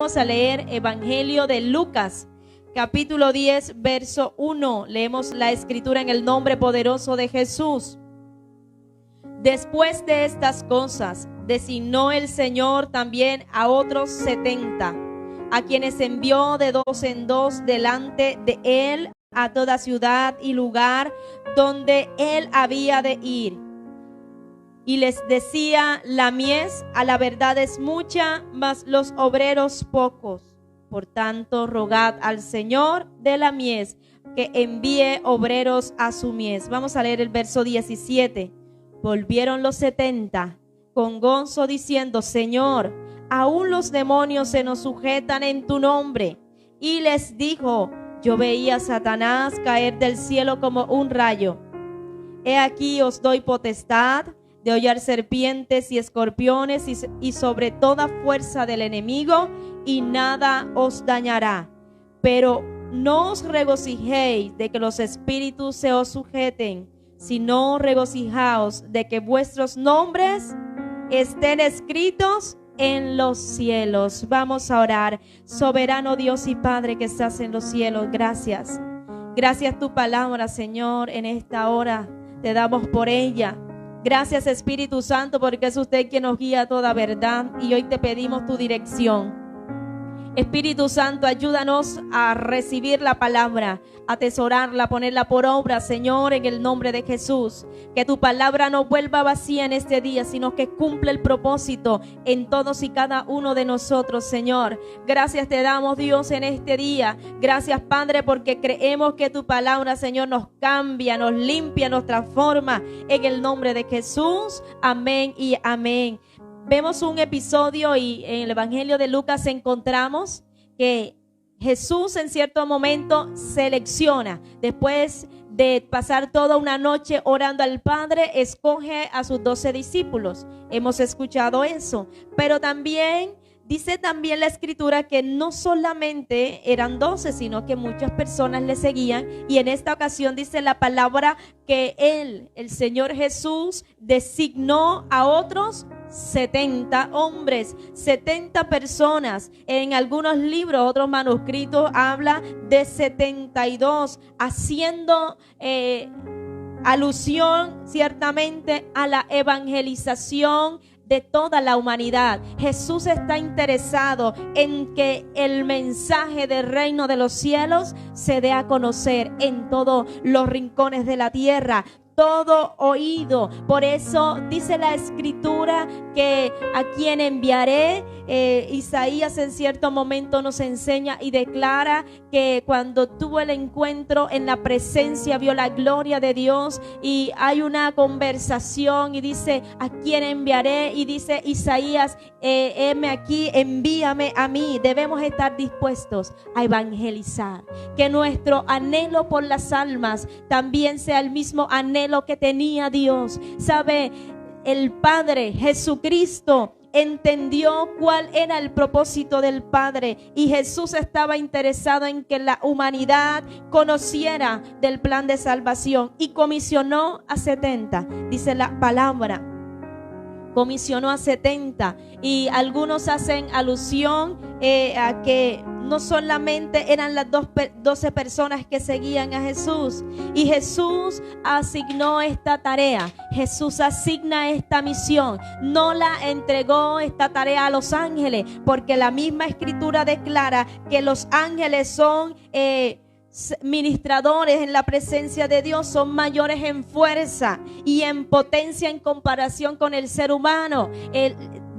Vamos a leer Evangelio de Lucas, capítulo 10, verso 1. Leemos la escritura en el nombre poderoso de Jesús. Después de estas cosas, designó el Señor también a otros 70, a quienes envió de dos en dos delante de él a toda ciudad y lugar donde él había de ir. Y les decía: la mies a la verdad es mucha, mas los obreros pocos. Por tanto, rogad al Señor de la mies que envíe obreros a su mies. Vamos a leer el verso 17. Volvieron los 70 con gozo diciendo: Señor, aún los demonios se nos sujetan en tu nombre. Y les dijo: yo veía a Satanás caer del cielo como un rayo. He aquí os doy potestad de hollar serpientes y escorpiones y sobre toda fuerza del enemigo, y nada os dañará. Pero no os regocijéis de que los espíritus se os sujeten, sino regocijaos de que vuestros nombres estén escritos en los cielos. Vamos a orar. Soberano Dios y Padre que estás en los cielos, gracias. Gracias tu palabra, Señor, en esta hora te damos por ella. Gracias, Espíritu Santo, porque es usted quien nos guía a toda verdad, y hoy te pedimos tu dirección. Espíritu Santo, ayúdanos a recibir la palabra, a atesorarla, ponerla por obra, Señor, en el nombre de Jesús. Que tu palabra no vuelva vacía en este día, sino que cumpla el propósito en todos y cada uno de nosotros, Señor. Gracias te damos, Dios, en este día. Gracias, Padre, porque creemos que tu palabra, Señor, nos cambia, nos limpia, nos transforma. En el nombre de Jesús, amén y amén. Vemos un episodio y en el Evangelio de Lucas encontramos que Jesús en cierto momento selecciona, después de pasar toda una noche orando al Padre, escoge a sus 12 discípulos. Hemos escuchado eso, pero también dice la Escritura que no solamente eran 12, sino que muchas personas le seguían. Y en esta ocasión dice la palabra que él, el Señor Jesús, designó a otros 70 hombres, 70 personas. En algunos libros, otros manuscritos, habla de 72, haciendo alusión ciertamente a la evangelización de toda la humanidad. Jesús está interesado en que el mensaje del reino de los cielos se dé a conocer en todos los rincones de la tierra, todo oído. Por eso dice la Escritura que a quien enviaré. Isaías en cierto momento nos enseña y declara que cuando tuvo el encuentro en la presencia, vio la gloria de Dios, y hay una conversación y dice: ¿a quién enviaré? Y dice Isaías: heme aquí, envíame a mí. Debemos estar dispuestos a evangelizar, que nuestro anhelo por las almas también sea el mismo anhelo que tenía Dios. ¿Sabe? El Padre Jesucristo entendió cuál era el propósito del Padre, y Jesús estaba interesado en que la humanidad conociera del plan de salvación, y comisionó a 70. Dice la palabra, comisionó a 70, y algunos hacen alusión a que no solamente eran las 12 personas que seguían a Jesús, y Jesús asignó esta tarea. Jesús asigna esta misión. No la entregó esta tarea a los ángeles, porque la misma Escritura declara que los ángeles son ministradores en la presencia de Dios, son mayores en fuerza y en potencia en comparación con el ser humano.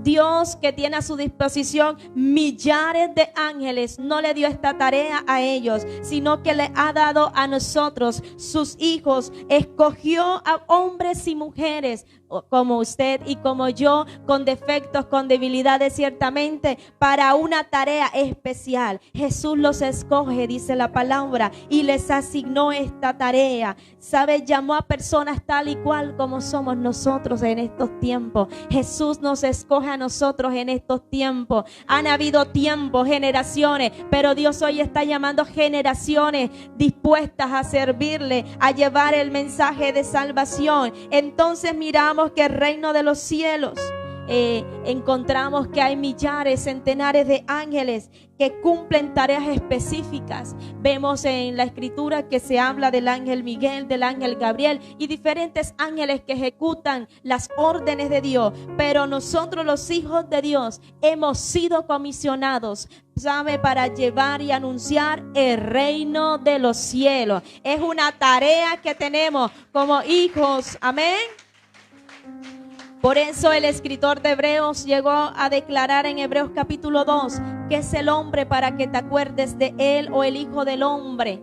Dios, que tiene a su disposición millares de ángeles, no le dio esta tarea a ellos, sino que le ha dado a nosotros, sus hijos. Escogió a hombres y mujeres como usted y como yo, con defectos, con debilidades ciertamente, para una tarea especial. Jesús los escoge, dice la palabra, y les asignó esta tarea. ¿Sabe? Llamó a personas tal y cual como somos nosotros en estos tiempos. Jesús nos escoge a nosotros en estos tiempos. Han habido tiempos, generaciones, pero Dios hoy está llamando generaciones dispuestas a servirle, a llevar el mensaje de salvación. Entonces miramos que el reino de los cielos encontramos que hay millares, centenares de ángeles que cumplen tareas específicas. Vemos en la escritura que se habla del ángel Miguel, del ángel Gabriel y diferentes ángeles que ejecutan las órdenes de Dios. Pero nosotros, los hijos de Dios, hemos sido comisionados, ¿sabe?, para llevar y anunciar el reino de los cielos. Es una tarea que tenemos como hijos. Amén. Por eso el escritor de Hebreos llegó a declarar en Hebreos capítulo 2, que es el hombre para que te acuerdes de él, o el hijo del hombre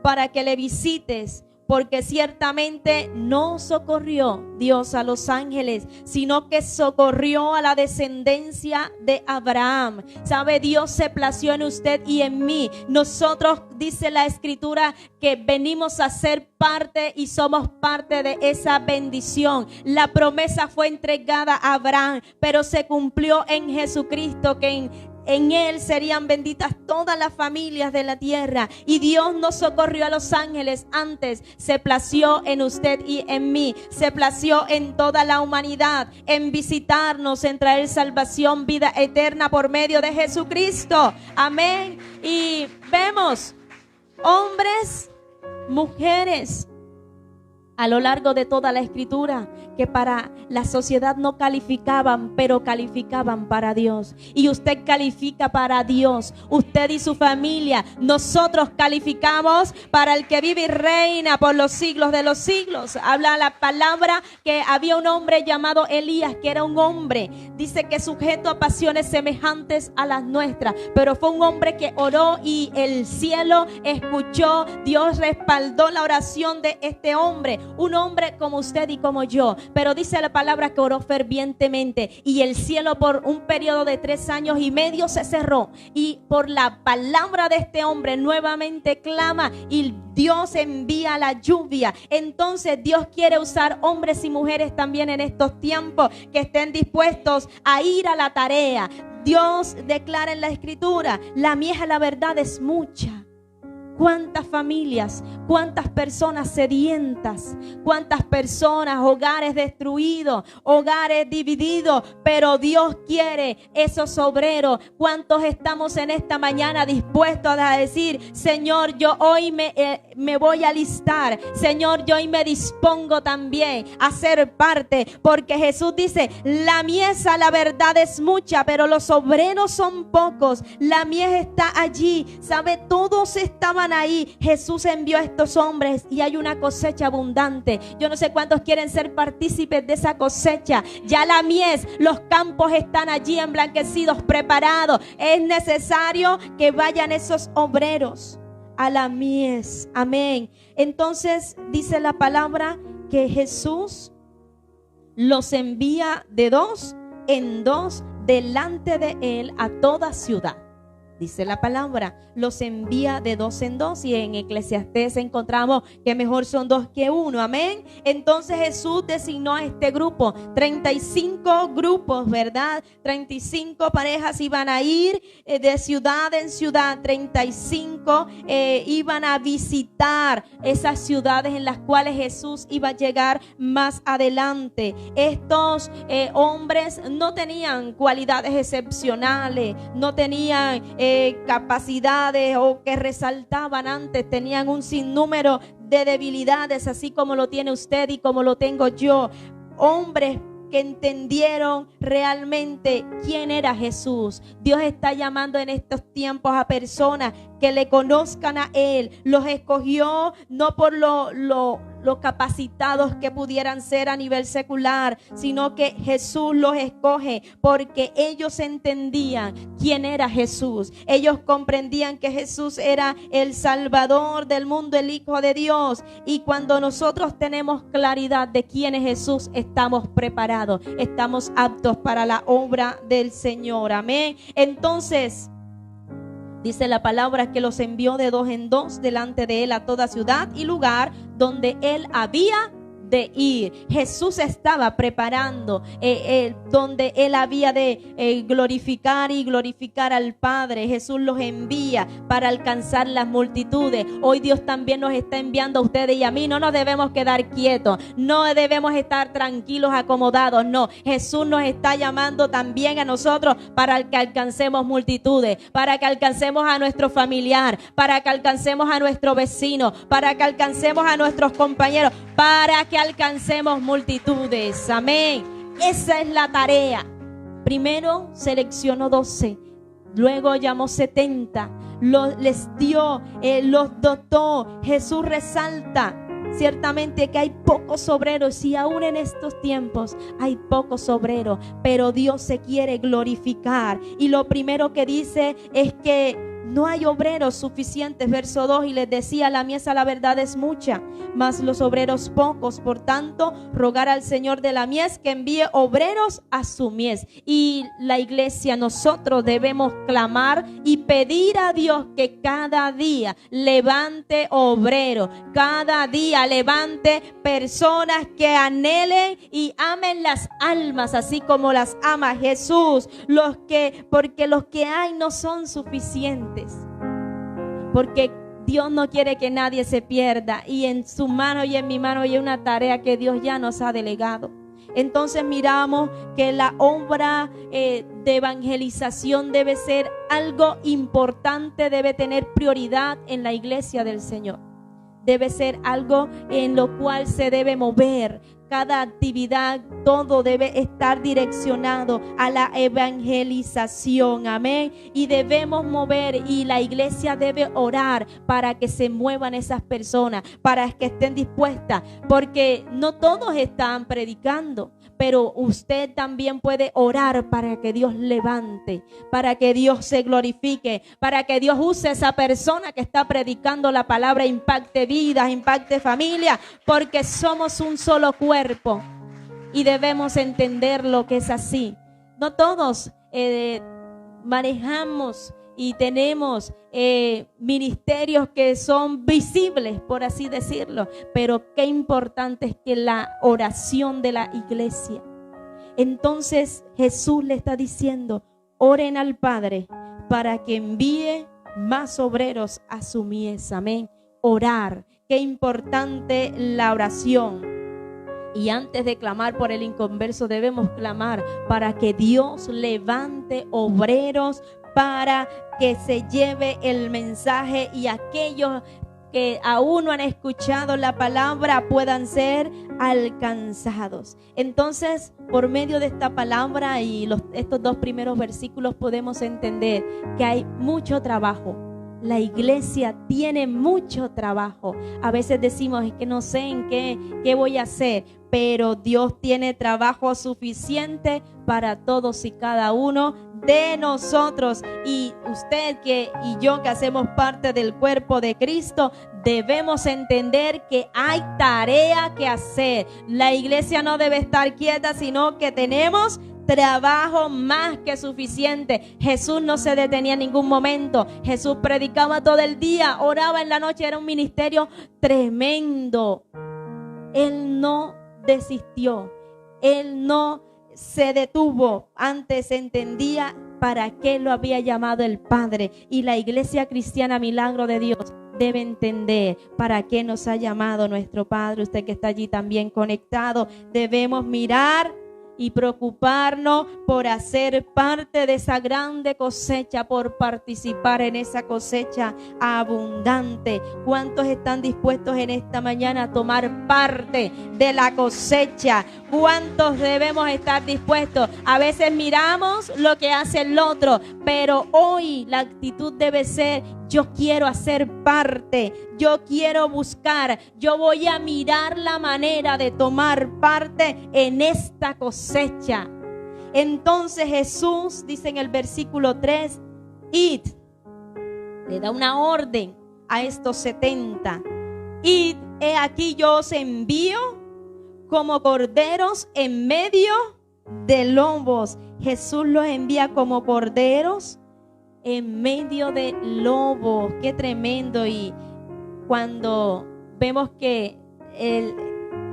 para que le visites. Porque ciertamente no socorrió Dios a los ángeles, sino que socorrió a la descendencia de Abraham. ¿Sabe? Dios se plació en usted y en mí. Nosotros, dice la escritura, que venimos a ser parte y somos parte de esa bendición. La promesa fue entregada a Abraham, pero se cumplió en Jesucristo, que en él serían benditas todas las familias de la tierra. Y Dios no socorrió a los ángeles antes, se plació en usted y en mí, se plació en toda la humanidad, en visitarnos, en traer salvación, vida eterna por medio de Jesucristo. Amén. Y vemos hombres, mujeres, a lo largo de toda la escritura, que para la sociedad no calificaban, pero calificaban para Dios. Y usted califica para Dios, usted y su familia. Nosotros calificamos para el que vive y reina por los siglos de los siglos. Habla la palabra que había un hombre llamado Elías, que era un hombre, dice que sujeto a pasiones semejantes a las nuestras, pero fue un hombre que oró y el cielo escuchó. Dios respaldó la oración de este hombre, un hombre como usted y como yo, pero dice la palabra que oró fervientemente, y el cielo por un periodo de 3 años y medio se cerró, y por la palabra de este hombre nuevamente clama y Dios envía la lluvia. Entonces Dios quiere usar hombres y mujeres también en estos tiempos, que estén dispuestos a ir a la tarea. Dios declara en la escritura: la mies, la verdad, es mucha. ¿Cuántas familias, cuántas personas sedientas, cuántas personas, hogares destruidos, hogares divididos? Pero Dios quiere esos obreros. ¿Cuántos estamos en esta mañana dispuestos a decir: Señor, yo hoy me voy a alistar, Señor, yo hoy me dispongo también a ser parte? Porque Jesús dice: la mies, la verdad, es mucha, pero los obreros son pocos. La mies está allí, ¿sabe? Todos estaban ahí. Jesús envió a estos hombres y hay una cosecha abundante. Yo no sé cuántos quieren ser partícipes de esa cosecha. Ya la mies, los campos están allí emblanquecidos, preparados. Es necesario que vayan esos obreros a la mies. Amén. Entonces dice la palabra que Jesús los envía de 2 en 2 delante de él a toda ciudad. Dice la palabra, los envía de 2 en 2, y en Eclesiastés encontramos que mejor son 2 que 1. Amén. Entonces Jesús designó a este grupo, 35 grupos, ¿verdad? 35 parejas iban a ir de ciudad en ciudad. 35 iban a visitar esas ciudades en las cuales Jesús iba a llegar más adelante. Estos hombres no tenían cualidades excepcionales, no tenían capacidades o que resaltaban antes, tenían un sinnúmero de debilidades, así como lo tiene usted y como lo tengo yo. Hombres que entendieron realmente quién era Jesús. Dios está llamando en estos tiempos a personas que le conozcan a Él. Los escogió no por lo capacitados que pudieran ser a nivel secular, sino que Jesús los escoge porque ellos entendían quién era Jesús. Ellos comprendían que Jesús era el Salvador del mundo, el Hijo de Dios. Y cuando nosotros tenemos claridad de quién es Jesús, estamos preparados, estamos aptos para la obra del Señor. Amén. Entonces dice la palabra que los envió de 2 en 2 delante de él a toda ciudad y lugar donde él había de ir. Jesús estaba preparando donde Él había de glorificar y glorificar al Padre. Jesús los envía para alcanzar las multitudes. Hoy Dios también nos está enviando a ustedes y a mí. No nos debemos quedar quietos, no debemos estar tranquilos, acomodados, no. Jesús nos está llamando también a nosotros para que alcancemos multitudes, para que alcancemos a nuestro familiar, para que alcancemos a nuestro vecino, para que alcancemos a nuestros compañeros, para que alcancemos multitudes. Amén. Esa es la tarea. Primero seleccionó 12, luego llamó 70, les dio, los dotó. Jesús resalta ciertamente que hay pocos obreros, y aún en estos tiempos hay pocos obreros, pero Dios se quiere glorificar. Y lo primero que dice es que no hay obreros suficientes. Verso 2, y les decía: la mies, la verdad, es mucha, mas los obreros pocos. Por tanto, rogar al Señor de la mies que envíe obreros a su mies. Y la iglesia, nosotros debemos clamar y pedir a Dios que cada día levante obreros, cada día levante personas que anhelen y amen las almas así como las ama Jesús. Porque los que hay no son suficientes. Porque Dios no quiere que nadie se pierda, y en su mano y en mi mano hay una tarea que Dios ya nos ha delegado. Entonces miramos que la obra de evangelización debe ser algo importante, debe tener prioridad en la iglesia del Señor. Debe ser algo en lo cual se debe mover. Cada actividad, todo debe estar direccionado a la evangelización. Amén. Y debemos mover, y la iglesia debe orar para que se muevan esas personas, para que estén dispuestas, porque no todos están predicando, pero usted también puede orar para que Dios levante, para que Dios se glorifique, para que Dios use esa persona que está predicando la palabra, impacte vidas, impacte familia, porque somos un solo cuerpo. Y debemos entender lo que es así. No todos manejamos y tenemos ministerios que son visibles, por así decirlo, pero qué importante es que la oración de la iglesia. Entonces Jesús le está diciendo: oren al Padre para que envíe más obreros a su mies. Amén. Orar, qué importante la oración. Y antes de clamar por el inconverso, debemos clamar para que Dios levante obreros para que se lleve el mensaje, y aquellos que aún no han escuchado la palabra puedan ser alcanzados. Entonces, por medio de esta palabra y estos 2 primeros versículos, podemos entender que hay mucho trabajo. La iglesia tiene mucho trabajo. A veces decimos: es que no sé en qué voy a hacer. Pero Dios tiene trabajo suficiente para todos y cada uno de nosotros. Y usted y yo, que hacemos parte del cuerpo de Cristo, debemos entender que hay tarea que hacer. La iglesia no debe estar quieta, sino que tenemos trabajo más que suficiente. Jesús no se detenía en ningún momento. Jesús predicaba todo el día, oraba en la noche. Era un ministerio tremendo. Él no desistió, Él no se detuvo. Antes entendía para qué lo había llamado el Padre. Y la iglesia cristiana Milagro de Dios debe entender para qué nos ha llamado nuestro Padre. Usted que está allí también conectado, debemos mirar y preocuparnos por hacer parte de esa grande cosecha, por participar en esa cosecha abundante. ¿Cuántos están dispuestos en esta mañana a tomar parte de la cosecha? ¿Cuántos debemos estar dispuestos? A veces miramos lo que hace el otro, pero hoy la actitud debe ser: yo quiero hacer parte, yo quiero buscar, yo voy a mirar la manera de tomar parte en esta cosecha. Entonces Jesús dice en el versículo 3, id, le da una orden a estos 70. Id, he aquí yo os envío como corderos en medio de lobos. Jesús los envía como corderos en medio de lobos. Qué tremendo. Y cuando vemos que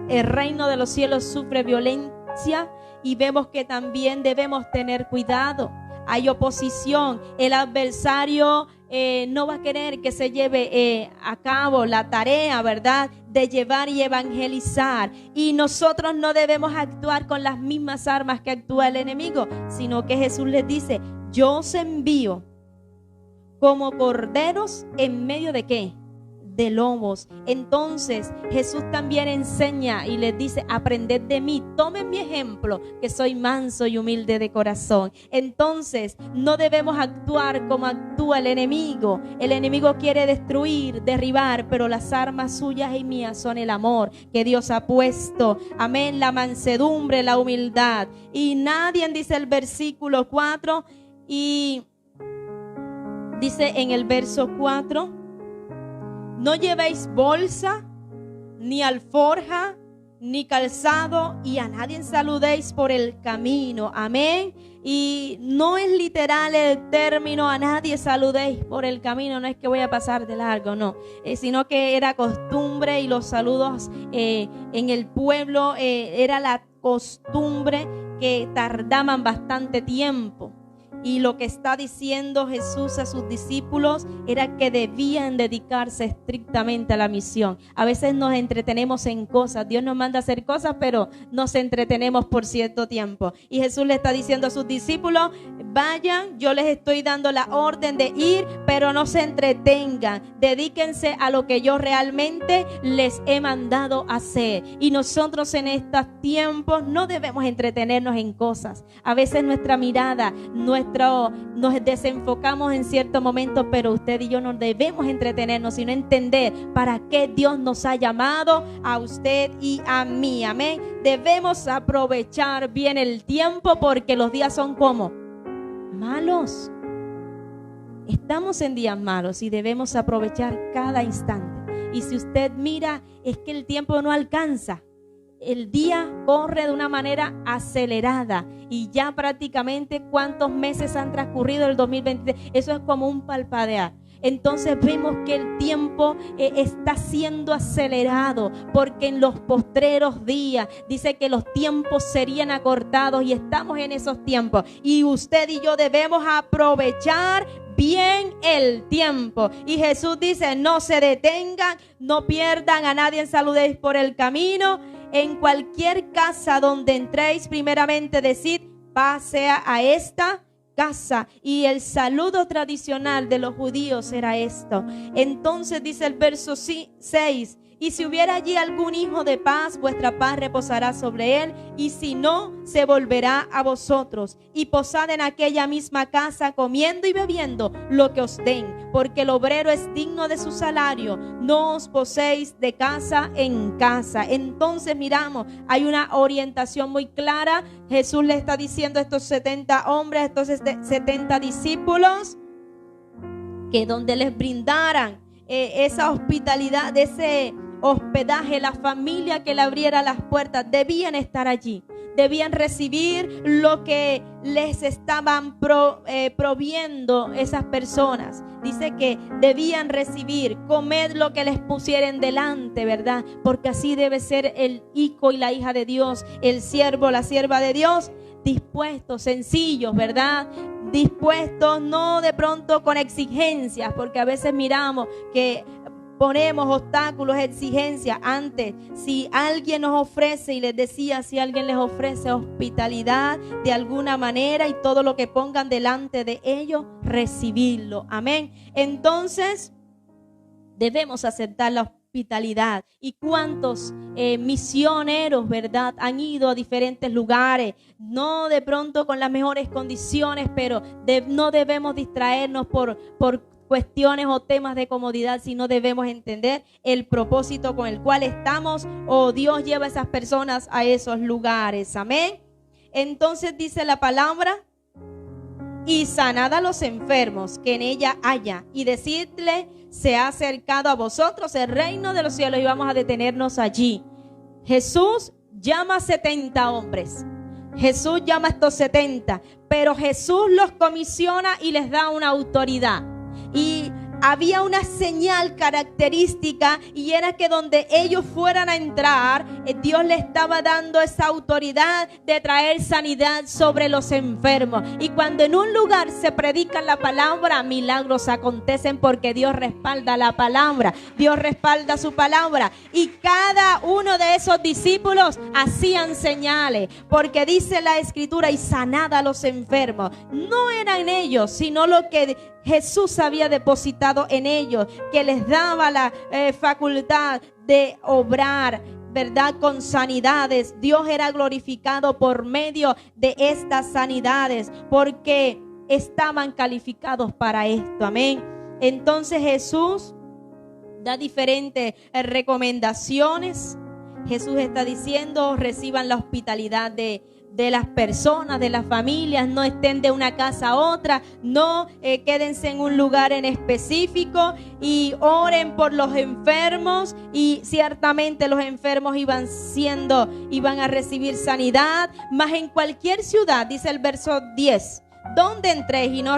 el reino de los cielos sufre violencia y vemos que también debemos tener cuidado. Hay oposición, el adversario no va a querer que se lleve a cabo la tarea, ¿verdad?, de llevar y evangelizar. Y nosotros no debemos actuar con las mismas armas que actúa el enemigo, sino que Jesús les dice: yo os envío como corderos en medio de ¿qué? De lobos. Entonces Jesús también enseña y les dice: aprended de mí, tomen mi ejemplo, que soy manso y humilde de corazón. Entonces no debemos actuar como actúa el enemigo. El enemigo quiere destruir, derribar, pero las armas suyas y mías son el amor que Dios ha puesto, amén, la mansedumbre, la humildad. Y nadie, dice el versículo 4, y dice en el verso 4: no llevéis bolsa, ni alforja, ni calzado, y a nadie saludéis por el camino. Amén. Y no es literal el término a nadie saludéis por el camino, no es que voy a pasar de largo, no, sino que era costumbre, y los saludos en el pueblo era la costumbre, que tardaban bastante tiempo. Y lo que está diciendo Jesús a sus discípulos era que debían dedicarse estrictamente a la misión. A veces nos entretenemos en cosas. Dios nos manda a hacer cosas, pero nos entretenemos por cierto tiempo. Y Jesús le está diciendo a sus discípulos: vayan, yo les estoy dando la orden de ir, pero no se entretengan. Dedíquense a lo que yo realmente les he mandado hacer. Y nosotros en estos tiempos no debemos entretenernos en cosas. A veces nuestra mirada, nos desenfocamos en cierto momento, pero usted y yo no debemos entretenernos, sino entender para qué Dios nos ha llamado a usted y a mí. Amén. Debemos aprovechar bien el tiempo, porque los días son como malos. Estamos en días malos y debemos aprovechar cada instante. Y si usted mira, es que el tiempo no alcanza. El día corre de una manera acelerada y ya prácticamente ¿cuántos meses han transcurrido el 2023? Eso es como un palpadear. Entonces vemos que el tiempo está siendo acelerado, porque en los postreros días dice que los tiempos serían acortados, y estamos en esos tiempos, y usted y yo debemos aprovechar bien el tiempo. Y Jesús dice: no se detengan, no pierdan a nadie, saludéis por el camino. En cualquier casa donde entréis, primeramente decid: paz sea a esta casa. Y el saludo tradicional de los judíos era esto. Entonces dice el verso 6: y si hubiera allí algún hijo de paz, vuestra paz reposará sobre él, y si no, se volverá a vosotros. Y posad en aquella misma casa, comiendo y bebiendo lo que os den, porque el obrero es digno de su salario. No os poséis de casa en casa. Entonces miramos, hay una orientación muy clara. Jesús le está diciendo a estos 70 hombres, a estos 70 discípulos, que donde les brindaran esa hospitalidad, de ese hospedaje, la familia que le abriera las puertas, debían estar allí, debían recibir lo que les estaban proviendo esas personas. Dice que debían recibir, comer lo que les pusieren delante, ¿verdad? Porque así debe ser el hijo y la hija de Dios, el siervo, la sierva de Dios, dispuestos, sencillos, ¿verdad? Dispuestos, no de pronto con exigencias, porque a veces miramos que ponemos obstáculos, exigencias. Antes, si alguien nos ofrece, y les decía, si alguien les ofrece hospitalidad de alguna manera, y todo lo que pongan delante de ellos, recibirlo. Amén. Entonces, debemos aceptar la hospitalidad. ¿Y cuántos misioneros, verdad, han ido a diferentes lugares? No de pronto con las mejores condiciones, pero no debemos distraernos por cuestiones o temas de comodidad, sino debemos entender el propósito con el cual estamos, o Dios lleva a esas personas a esos lugares. Amén. Entonces dice la palabra: y sanad a los enfermos que en ella haya, y decidle: se ha acercado a vosotros el reino de los cielos. Y vamos a detenernos allí. Jesús llama a 70 hombres. Jesús llama a estos 70, pero Jesús los comisiona y les da una autoridad. Y había una señal característica, y era que donde ellos fueran a entrar, Dios le estaba dando esa autoridad de traer sanidad sobre los enfermos. Y cuando en un lugar se predica la palabra, milagros acontecen, porque Dios respalda la palabra, Dios respalda su palabra. Y cada uno de esos discípulos hacían señales, porque dice la Escritura: y sanad a los enfermos. No eran ellos, sino lo que Jesús había depositado en ellos, que les daba la facultad de obrar, ¿verdad?, con sanidades. Dios era glorificado por medio de estas sanidades, porque estaban calificados para esto. Amén. Entonces Jesús da diferentes recomendaciones. Jesús está diciendo: reciban la hospitalidad de las personas, de las familias, no estén de una casa a otra, no quédense en un lugar en específico, y oren por los enfermos. Y ciertamente los enfermos iban a recibir sanidad. Mas en cualquier ciudad, dice el verso 10, donde entréis y no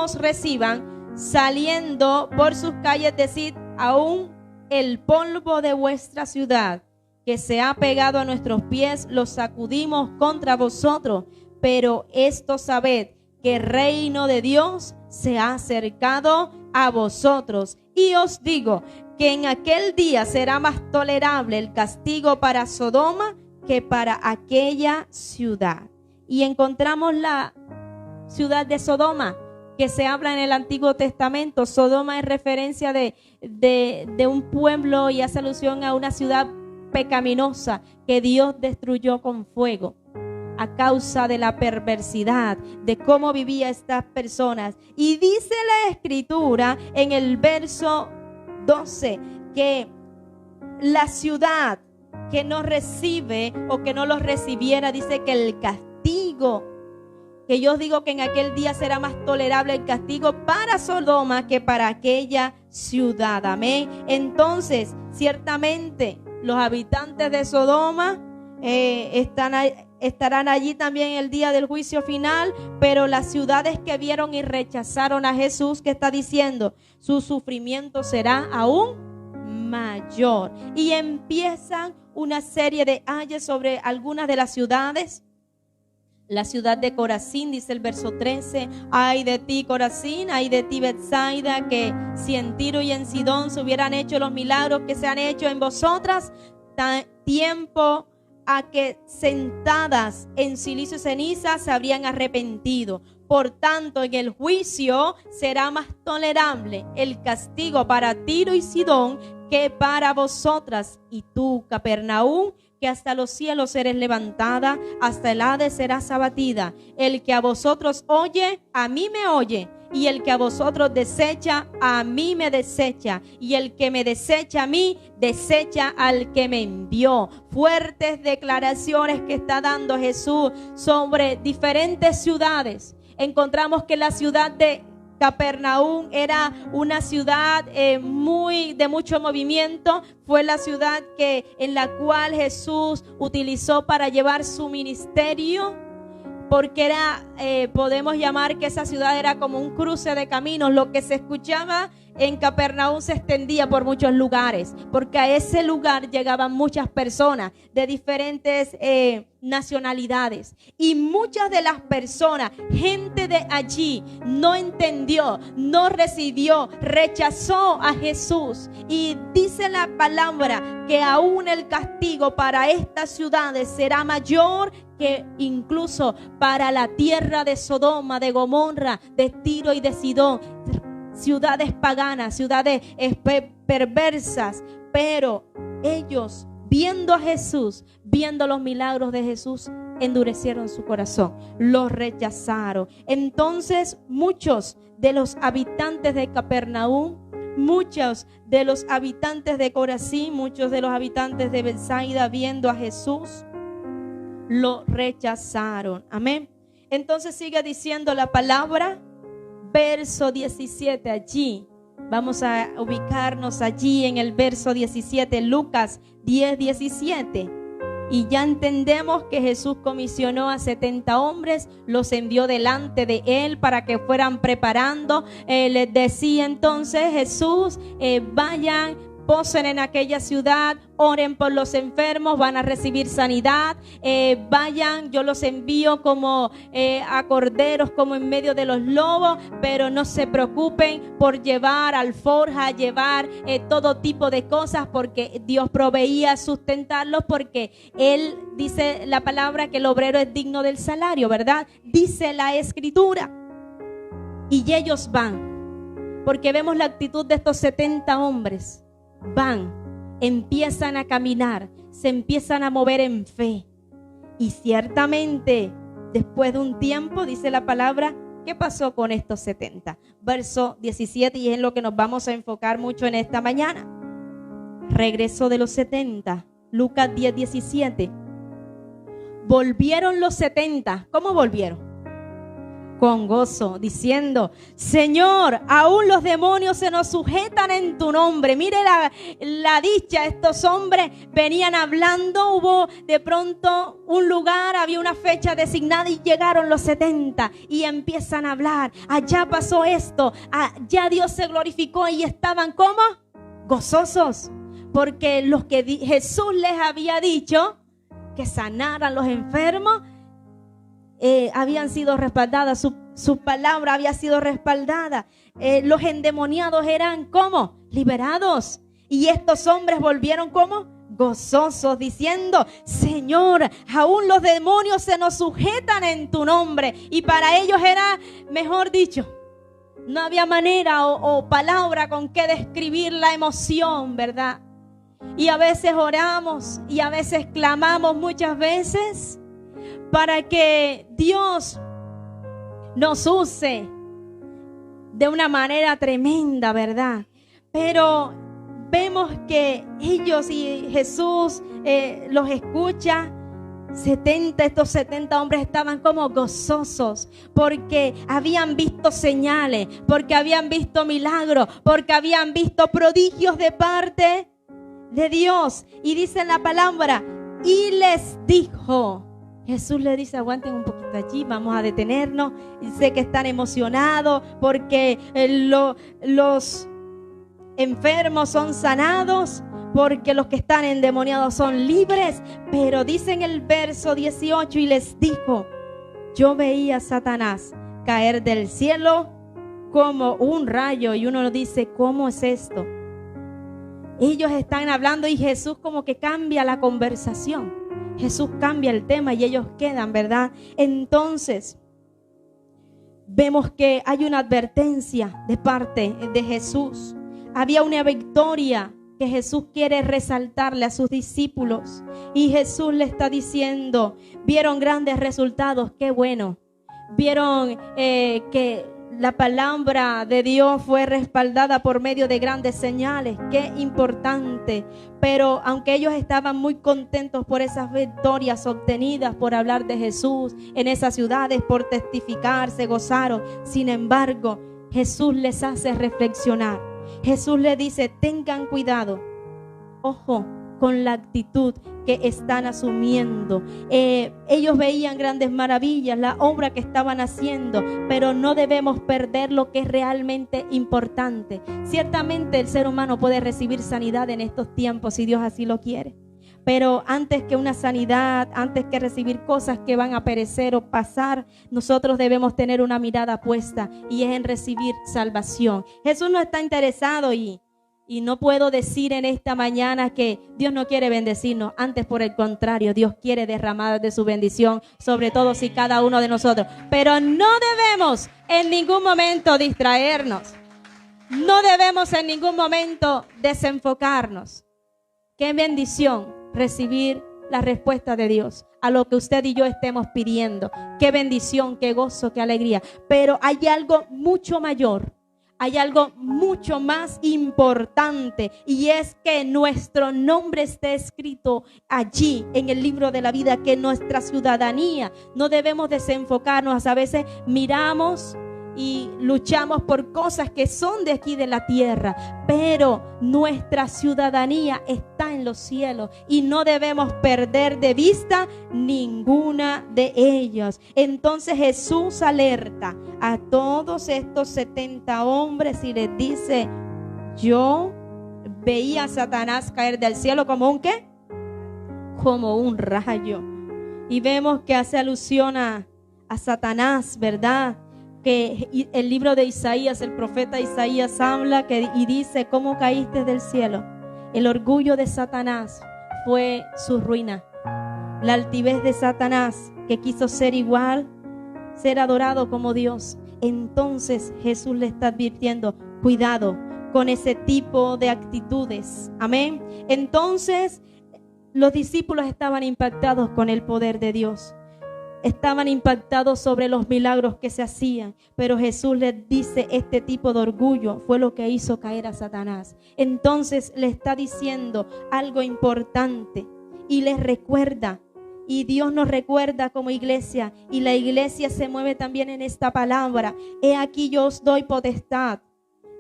os reciban, saliendo por sus calles, decid: aún el polvo de vuestra ciudad que se ha pegado a nuestros pies, lo sacudimos contra vosotros. Pero esto sabed, que el reino de Dios se ha acercado a vosotros. Y os digo que en aquel día será más tolerable el castigo para Sodoma que para aquella ciudad. Y encontramos la ciudad de Sodoma, que se habla en el Antiguo Testamento. Sodoma es referencia de un pueblo, y hace alusión a una ciudad pecaminosa que Dios destruyó con fuego a causa de la perversidad, de cómo vivían estas personas. Y dice la Escritura en el verso 12 que la ciudad que no recibe, o que no los recibiera, dice que el castigo, que yo digo que en aquel día será más tolerable el castigo para Sodoma que para aquella ciudad. Amén. Entonces, ciertamente los habitantes de Sodoma estarán allí también el día del juicio final, pero las ciudades que vieron y rechazaron a Jesús, ¿qué está diciendo? Su sufrimiento será aún mayor. Y empiezan una serie de ayes sobre algunas de las ciudades. La ciudad de Corazín, dice el verso 13: ay de ti, Corazín, ay de ti, Betsaida, que si en Tiro y en Sidón se hubieran hecho los milagros que se han hecho en vosotras, tiempo a que sentadas en silicio y ceniza se habrían arrepentido. Por tanto, en el juicio será más tolerable el castigo para Tiro y Sidón que para vosotras. Y tú, Capernaum, que hasta los cielos eres levantada, hasta el Hades serás abatida. El que a vosotros oye, a mí me oye, y el que a vosotros desecha, a mí me desecha, y el que me desecha a mí, desecha al que me envió. Fuertes declaraciones que está dando Jesús sobre diferentes ciudades. Encontramos que la ciudad de Capernaum era una ciudad de mucho movimiento. Fue la ciudad en la cual Jesús utilizó para llevar su ministerio, porque podemos llamar que esa ciudad era como un cruce de caminos. Lo que se escuchaba en Capernaum se extendía por muchos lugares, porque a ese lugar llegaban muchas personas de diferentes nacionalidades, y muchas de las personas, gente de allí, no entendió, no recibió, rechazó a Jesús. Y dice la palabra que aún el castigo para estas ciudades será mayor que incluso para la tierra de Sodoma, de Gomorra, de Tiro y de Sidón. Ciudades paganas, ciudades perversas, pero ellos, viendo a Jesús, viendo los milagros de Jesús, endurecieron su corazón, los rechazaron. Entonces muchos de los habitantes de Capernaum, muchos de los habitantes de Corazín, muchos de los habitantes de Betsaida, viendo a Jesús, lo rechazaron. Amén. Entonces sigue diciendo la palabra, verso 17, allí vamos a ubicarnos allí en el verso 17, Lucas 10:17. Y ya entendemos que Jesús comisionó a 70 hombres, los envió delante de él para que fueran preparando. Les decía entonces Jesús, vayan, posen en aquella ciudad, oren por los enfermos, van a recibir sanidad. Vayan, yo los envío como a corderos, como en medio de los lobos, pero no se preocupen por llevar alforja, llevar todo tipo de cosas, porque Dios proveía sustentarlos, porque Él dice la palabra que el obrero es digno del salario, ¿verdad? Dice la Escritura. Y ellos van, porque vemos la actitud de estos 70 hombres. Van, empiezan a caminar, se empiezan a mover en fe. Y ciertamente, después de un tiempo, dice la palabra, ¿qué pasó con estos 70? Verso 17, y es en lo que nos vamos a enfocar mucho en esta mañana. Regreso de los 70, Lucas 10, 17. Volvieron los 70. ¿Cómo volvieron? Con gozo, diciendo: Señor, aún los demonios se nos sujetan en tu nombre. Mire la dicha, estos hombres venían hablando, hubo de pronto un lugar, había una fecha designada y llegaron los 70 y empiezan a hablar. Allá pasó esto, allá Dios se glorificó, y estaban como gozosos, porque los que Jesús les había dicho que sanaran los enfermos, habían sido respaldadas, su palabra había sido respaldada. Los endemoniados eran como liberados, y estos hombres volvieron como gozosos, diciendo: Señor, aún los demonios se nos sujetan en tu nombre. Y para ellos era, mejor dicho, no había manera o palabra con que describir la emoción, ¿verdad? Y a veces oramos y a veces clamamos, muchas veces, para que Dios nos use de una manera tremenda, ¿verdad? Pero vemos que ellos, y Jesús los escucha. Estos 70 hombres estaban como gozosos, porque habían visto señales, porque habían visto milagros, porque habían visto prodigios de parte de Dios. Y dice la palabra, y les dijo. Jesús le dice: aguanten un poquito allí, vamos a detenernos. Y sé que están emocionados porque los enfermos son sanados, porque los que están endemoniados son libres. Pero dice en el verso 18, y les dijo: yo veía a Satanás caer del cielo como un rayo. Y uno dice: ¿cómo es esto? Ellos están hablando y Jesús como que cambia la conversación. Jesús cambia el tema y ellos quedan, ¿verdad? Entonces, vemos que hay una advertencia de parte de Jesús. Había una victoria que Jesús quiere resaltarle a sus discípulos. Y Jesús le está diciendo: vieron grandes resultados, qué bueno. Vieron que la palabra de Dios fue respaldada por medio de grandes señales, qué importante. Pero aunque ellos estaban muy contentos por esas victorias obtenidas, por hablar de Jesús en esas ciudades, por testificar, se gozaron. Sin embargo, Jesús les hace reflexionar. Jesús les dice: tengan cuidado, ojo con la actitud que están asumiendo. Ellos veían grandes maravillas, la obra que estaban haciendo, pero no debemos perder lo que es realmente importante. Ciertamente el ser humano puede recibir sanidad en estos tiempos si Dios así lo quiere, pero antes que una sanidad, antes que recibir cosas que van a perecer o pasar, nosotros debemos tener una mirada puesta, y es en recibir salvación. Jesús no está interesado, y no puedo decir en esta mañana que Dios no quiere bendecirnos. Antes, por el contrario, Dios quiere derramar de su bendición sobre todos y cada uno de nosotros. Pero no debemos en ningún momento distraernos. No debemos en ningún momento desenfocarnos. Qué bendición recibir la respuesta de Dios a lo que usted y yo estemos pidiendo. Qué bendición, qué gozo, qué alegría. Pero hay algo mucho mayor. Hay algo mucho más importante, y es que nuestro nombre esté escrito allí en el libro de la vida, que nuestra ciudadanía. No debemos desenfocarnos. A veces miramos y luchamos por cosas que son de aquí de la tierra, pero nuestra ciudadanía está en los cielos y no debemos perder de vista ninguna de ellas. Entonces Jesús alerta a todos estos 70 hombres y les dice: yo veía a Satanás caer del cielo como un ¿qué? Como un rayo. Y vemos que hace alusión a Satanás, ¿verdad? Que el libro de Isaías, el profeta Isaías habla y dice: ¿cómo caíste del cielo? El orgullo de Satanás fue su ruina. La altivez de Satanás, que quiso ser igual, ser adorado como Dios. Entonces Jesús le está advirtiendo: cuidado con ese tipo de actitudes. Amén. Entonces los discípulos estaban impactados con el poder de Dios. Estaban impactados sobre los milagros que se hacían, pero Jesús les dice: este tipo de orgullo fue lo que hizo caer a Satanás. Entonces le está diciendo algo importante y les recuerda, y Dios nos recuerda como iglesia, y la iglesia se mueve también en esta palabra: he aquí yo os doy potestad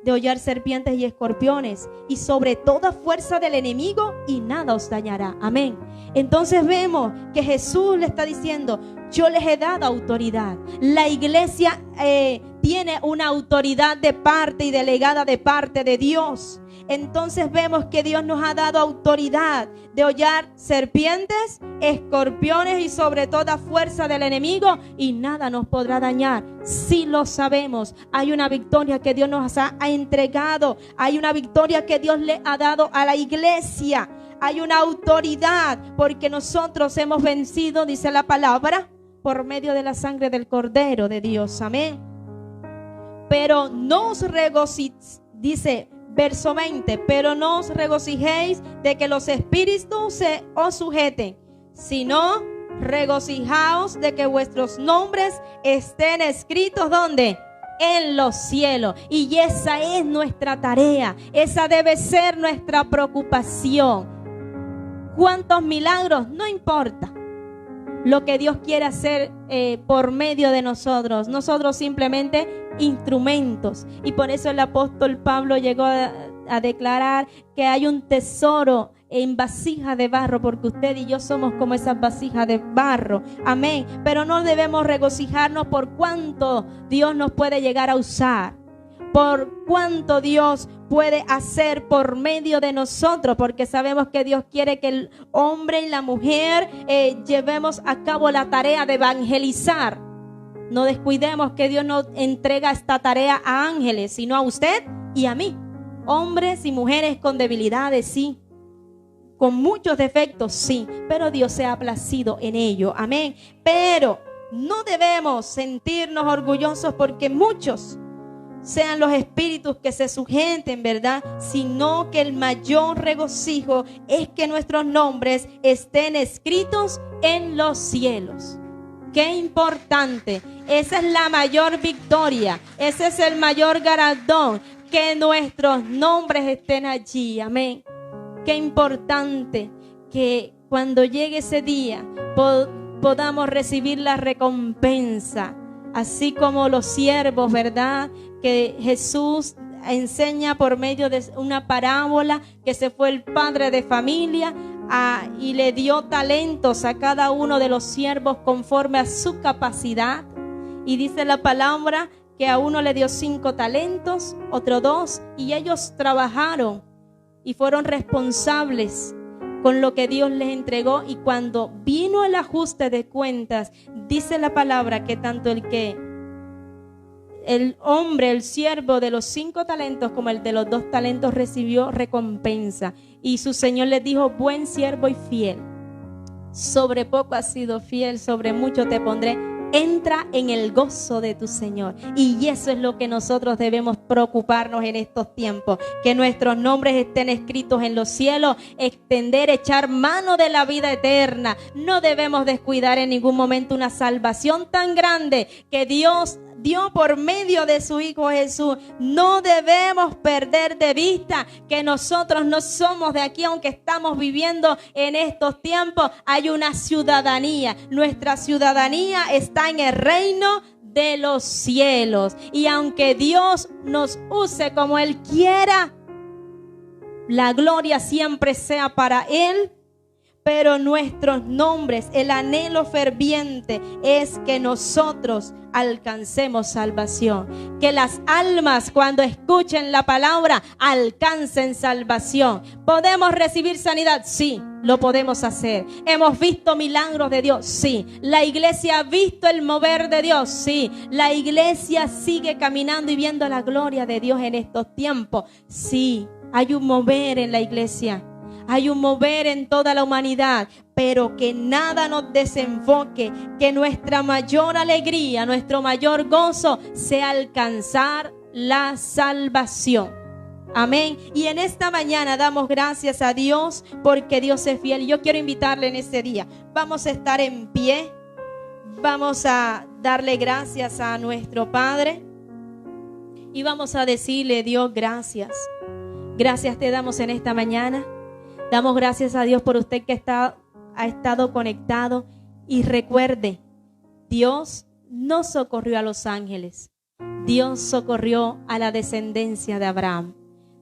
de hollar serpientes y escorpiones y sobre toda fuerza del enemigo, y nada os dañará. Amén. Entonces vemos que Jesús le está diciendo: yo les he dado autoridad. La iglesia tiene una autoridad de parte y delegada de parte de Dios. Entonces vemos que Dios nos ha dado autoridad de hollar serpientes, escorpiones y sobre toda fuerza del enemigo, y nada nos podrá dañar. Si lo sabemos, hay una victoria que Dios nos ha entregado, hay una victoria que Dios le ha dado a la iglesia, hay una autoridad porque nosotros hemos vencido, dice la palabra, por medio de la sangre del Cordero de Dios. Amén. Pero no os regocijéis, dice verso 20, pero no os regocijéis de que los espíritus se os sujeten, sino regocijaos de que vuestros nombres estén escritos ¿dónde? En los cielos. Y esa es nuestra tarea, esa debe ser nuestra preocupación. ¿Cuántos milagros? No importa. Lo que Dios quiere hacer por medio de nosotros. Nosotros simplemente instrumentos. Y por eso el apóstol Pablo llegó a declarar que hay un tesoro en vasija de barro, porque usted y yo somos como esas vasijas de barro. Amén. Pero no debemos regocijarnos por cuánto Dios nos puede llegar a usar, por cuánto Dios puede hacer por medio de nosotros, porque sabemos que Dios quiere que el hombre y la mujer llevemos a cabo la tarea de evangelizar. No descuidemos que Dios nos entrega esta tarea a ángeles, sino a usted y a mí. Hombres y mujeres con debilidades, sí. Con muchos defectos, sí. Pero Dios se ha placido en ello. Amén. Pero no debemos sentirnos orgullosos porque muchos sean los espíritus que se sujeten, ¿verdad? Sino que el mayor regocijo es que nuestros nombres estén escritos en los cielos. Qué importante. Esa es la mayor victoria. Ese es el mayor galardón, que nuestros nombres estén allí. Amén. Qué importante que cuando llegue ese día podamos recibir la recompensa, así como los siervos, ¿verdad? Que Jesús enseña por medio de una parábola, que se fue el padre de familia y le dio talentos a cada uno de los siervos conforme a su capacidad. Y dice la palabra que a uno le dio 5 talentos, otro 2, y ellos trabajaron y fueron responsables con lo que Dios les entregó. Y cuando vino el ajuste de cuentas, dice la palabra que tanto el hombre, el siervo de los 5 talentos, como el de los 2 talentos recibió recompensa. Y su Señor les dijo: buen siervo y fiel, sobre poco has sido fiel, sobre mucho te pondré. Entra en el gozo de tu Señor. Y eso es lo que nosotros debemos preocuparnos en estos tiempos, que nuestros nombres estén escritos en los cielos, extender, echar mano de la vida eterna. No debemos descuidar en ningún momento una salvación tan grande que Dios dio por medio de su Hijo Jesús. No debemos perder de vista que nosotros no somos de aquí, aunque estamos viviendo en estos tiempos. Hay una ciudadanía. Nuestra ciudadanía está en el reino de los cielos. Y aunque Dios nos use como Él quiera, la gloria siempre sea para Él. Pero nuestros nombres, el anhelo ferviente es que nosotros alcancemos salvación. Que las almas cuando escuchen la palabra alcancen salvación. ¿Podemos recibir sanidad? Sí, lo podemos hacer. ¿Hemos visto milagros de Dios? Sí. ¿La iglesia ha visto el mover de Dios? Sí. ¿La iglesia sigue caminando y viendo la gloria de Dios en estos tiempos? Sí. Hay un mover en la iglesia. Hay un mover en toda la humanidad, pero que nada nos desenfoque, que nuestra mayor alegría, nuestro mayor gozo sea alcanzar la salvación. Amén. Y en esta mañana damos gracias a Dios porque Dios es fiel. Yo quiero invitarle en este día. Vamos a estar en pie. Vamos a darle gracias a nuestro Padre. Y vamos a decirle, Dios, gracias. Gracias te damos en esta mañana. Damos gracias a Dios por usted que ha estado conectado. Y recuerde, Dios no socorrió a los ángeles. Dios socorrió a la descendencia de Abraham.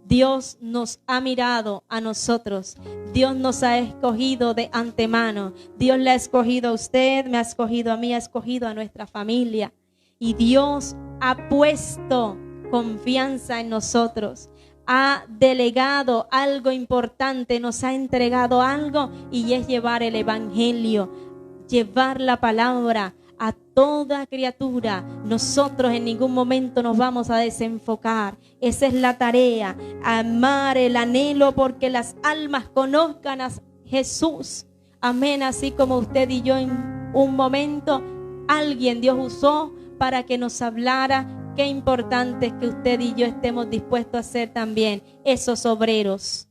Dios nos ha mirado a nosotros. Dios nos ha escogido de antemano. Dios le ha escogido a usted, me ha escogido a mí, ha escogido a nuestra familia. Y Dios ha puesto confianza en nosotros. Ha delegado algo importante, nos ha entregado algo y es llevar el evangelio, llevar la palabra a toda criatura. Nosotros en ningún momento nos vamos a desenfocar. Esa es la tarea, amar, el anhelo porque las almas conozcan a Jesús. Amén, así como usted y yo en un momento, alguien Dios usó para que nos hablara. Qué importante es que usted y yo estemos dispuestos a ser también esos obreros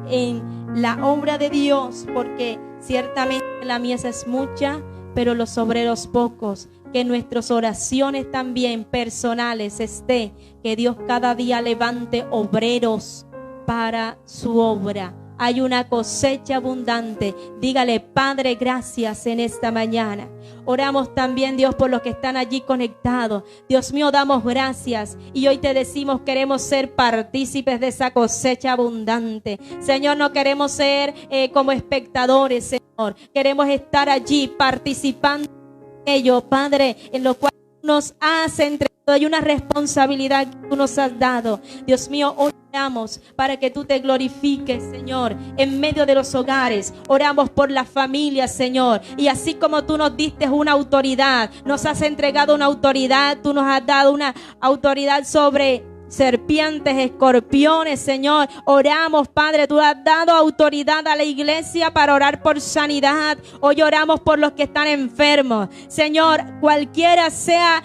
en la obra de Dios, porque ciertamente la mies es mucha, pero los obreros pocos. Que nuestras oraciones también personales esté, que Dios cada día levante obreros para su obra. Hay una cosecha abundante. Dígale, Padre, gracias en esta mañana. Oramos también, Dios, por los que están allí conectados. Dios mío, damos gracias. Y hoy te decimos, queremos ser partícipes de esa cosecha abundante. Señor, no queremos ser como espectadores, Señor. Queremos estar allí participando en ello, Padre, en lo cual nos has entregado. Hay una responsabilidad que tú nos has dado. Dios mío, oramos para que tú te glorifiques, Señor, en medio de los hogares. Oramos por las familias, Señor. Y así como tú nos diste una autoridad, nos has entregado una autoridad, tú nos has dado una autoridad sobre serpientes, escorpiones, Señor. Oramos, Padre, tú has dado autoridad a la iglesia para orar por sanidad. Hoy oramos por los que están enfermos, Señor, cualquiera sea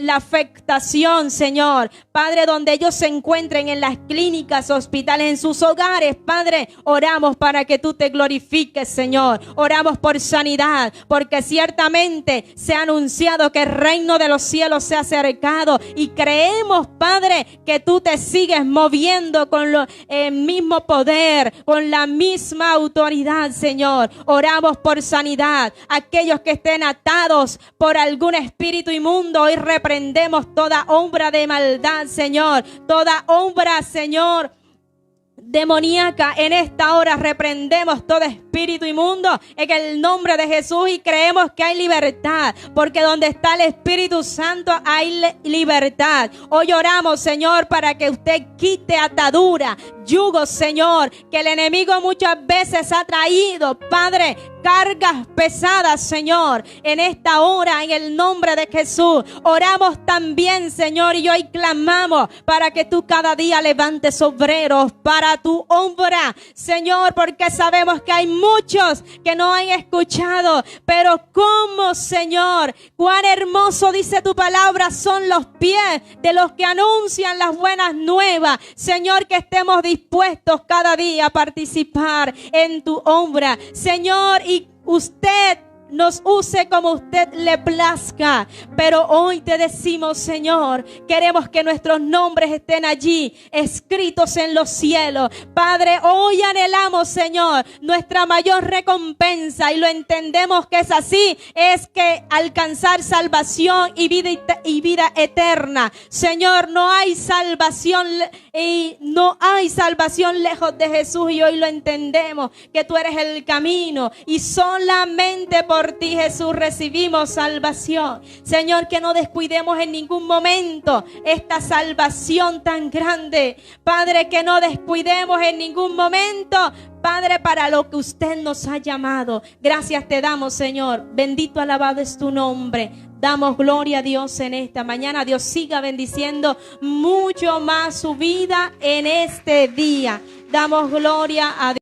la afectación, Señor, Padre, donde ellos se encuentren, en las clínicas, hospitales, en sus hogares, Padre, oramos para que tú te glorifiques, Señor. Oramos por sanidad, porque ciertamente se ha anunciado que el reino de los cielos se ha acercado y creemos, Padre, que tú te sigues moviendo con el mismo poder, con la misma autoridad, Señor. Oramos por sanidad. Aquellos que estén atados por algún espíritu inmundo, hoy reprendemos toda obra de maldad, Señor. Toda obra, Señor, demoníaca, en esta hora reprendemos todo espíritu inmundo en el nombre de Jesús y creemos que hay libertad, porque donde está el Espíritu Santo hay libertad. Hoy oramos, Señor, para que usted quite atadura, yugo, Señor, que el enemigo muchas veces ha traído, Padre, cargas pesadas, Señor, en esta hora, en el nombre de Jesús. Oramos también, Señor, y hoy clamamos para que tú cada día levantes obreros para tu obra, Señor, porque sabemos que hay muchos que no han escuchado, pero cómo, Señor, cuán hermoso dice tu palabra son los pies de los que anuncian las buenas nuevas, Señor, que estemos dispuestos cada día a participar en tu obra, Señor. Y usted nos use como usted le plazca. Pero hoy te decimos, Señor, queremos que nuestros nombres estén allí, escritos en los cielos. Padre, hoy anhelamos, Señor, nuestra mayor recompensa, y lo entendemos que es así, es que alcanzar salvación y vida eterna. Señor, no hay salvación lejos de Jesús, y hoy lo entendemos, que tú eres el camino, y solamente por ti, Jesús, recibimos salvación. Señor, que no descuidemos en ningún momento esta salvación tan grande. Padre, que no descuidemos en ningún momento, Padre, para lo que usted nos ha llamado. Gracias te damos, Señor. Bendito, alabado es tu nombre. Damos gloria a Dios en esta mañana. Dios siga bendiciendo mucho más su vida en este día. Damos gloria a Dios.